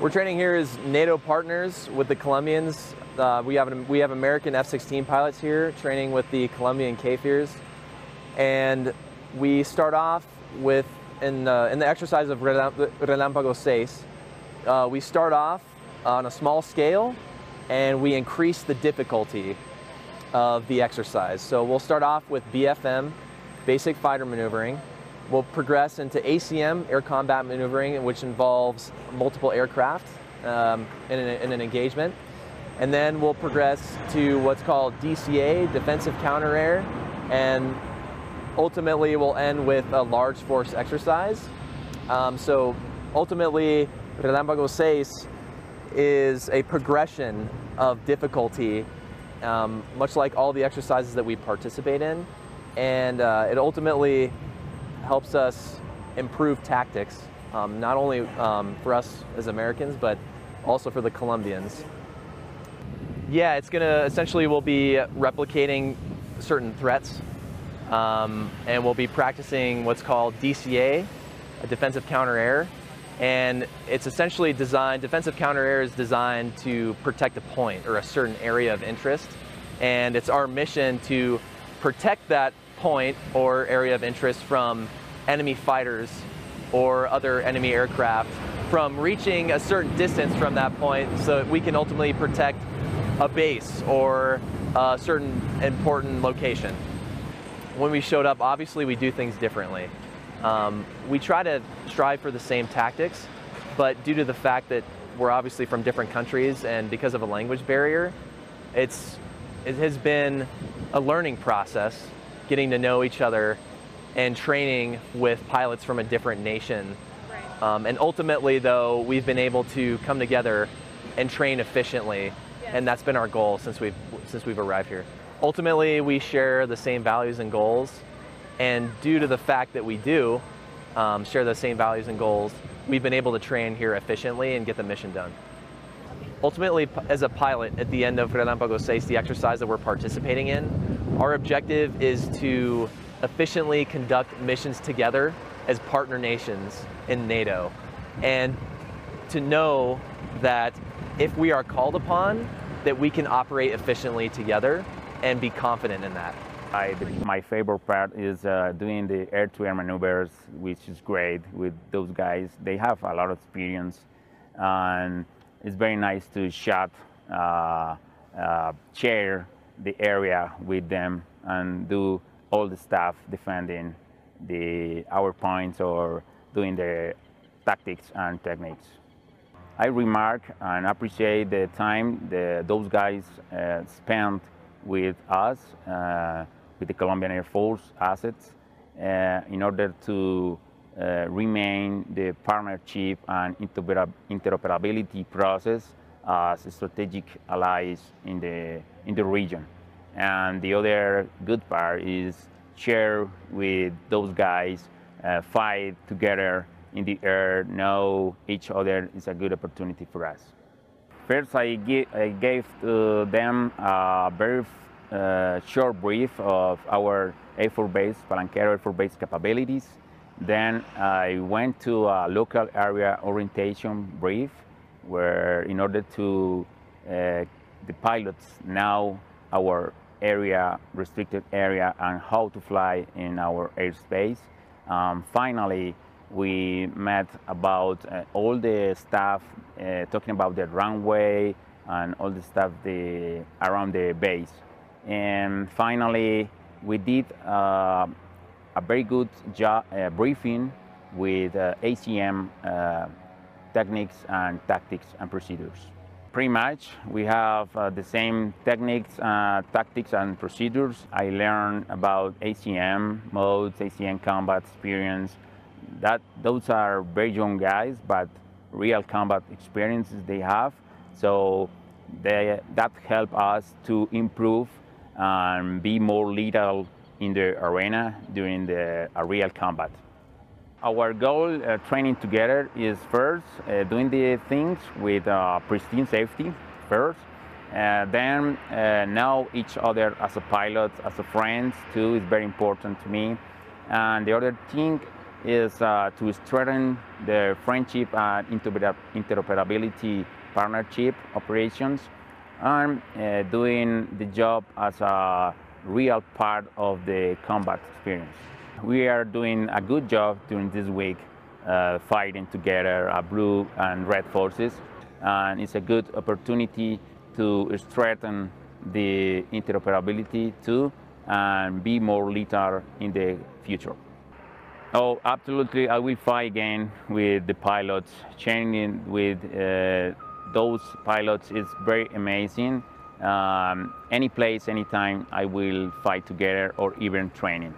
We're training here as NATO partners with the Colombians. We have American F-16 pilots here training with the Colombian Kfirs, and we start off with in the exercise of Relámpago 6. We start off on a small scale, and we increase the difficulty of the exercise. So we'll start off with BFM, basic fighter maneuvering. We'll progress into ACM, air combat maneuvering, which involves multiple aircraft in an engagement. And then we'll progress to what's called DCA, defensive counter-air, and ultimately we'll end with a large force exercise. So ultimately, Relámpago 6 is a progression of difficulty, much like all the exercises that we participate in, and it ultimately helps us improve tactics, not only for us as Americans, but also for the Colombians. Yeah, it's gonna, essentially we'll be replicating certain threats, and we'll be practicing what's called DCA, a defensive counter-air, and it's essentially designed, defensive counter-air is designed to protect a point or a certain area of interest, and it's our mission to protect that point or area of interest from enemy fighters or other enemy aircraft from reaching a certain distance from that point so that we can ultimately protect a base or a certain important location. When we showed up, obviously we do things differently. We try to strive for the same tactics, but due to the fact that we're obviously from different countries and because of a language barrier, it has been a learning process, getting to know each other and training with pilots from a different nation. Right. And ultimately, though, we've been able to come together and train efficiently, yes. And that's been our goal since we've arrived here. Ultimately, we share the same values and goals, and due to the fact that we do share the same values and goals, we've been able to train here efficiently and get the mission done. Ultimately, as a pilot, at the end of Relámpago 6, the exercise that we're participating in, our objective is to efficiently conduct missions together as partner nations in NATO, and to know that if we are called upon, that we can operate efficiently together and be confident in that. My favorite part is doing the air-to-air maneuvers, which is great with those guys. They have a lot of experience, and it's very nice to share the area with them and do all the stuff defending our points or doing the tactics and techniques. I remark and appreciate the time those guys spent with us, with the Colombian Air Force assets, in order to remain the partnership and interoperability process as strategic allies in the region. And the other good part is share with those guys, fight together in the air, know each other is a good opportunity for us. First, I gave to them a very short brief of our Air Force Base, Palanquero Air Force Base capabilities. Then I went to a local area orientation brief, where in order to the pilots know our area, restricted area, and how to fly in our airspace. Finally, we met about all the stuff, talking about the runway and all the stuff around the base. And finally, we did a very good job briefing with ACM techniques and tactics and procedures. Pretty much, we have the same techniques, tactics, and procedures. I learned about ACM modes, ACM combat experience. Those are very young guys, but real combat experiences they have. So that helped us to improve and be more lethal in the arena during the real combat. Our goal training together is first doing the things with pristine safety first, then know each other as a pilot, as a friends too is very important to me. And the other thing is to strengthen the friendship and interoperability partnership operations, and doing the job as a real part of the combat experience. We are doing a good job during this week fighting together blue and red forces, and it's a good opportunity to strengthen the interoperability too and be more lethal in the future. Oh, absolutely, I will fight again with the pilots. Training with those pilots is very amazing. Any place, anytime, I will fight together or even training.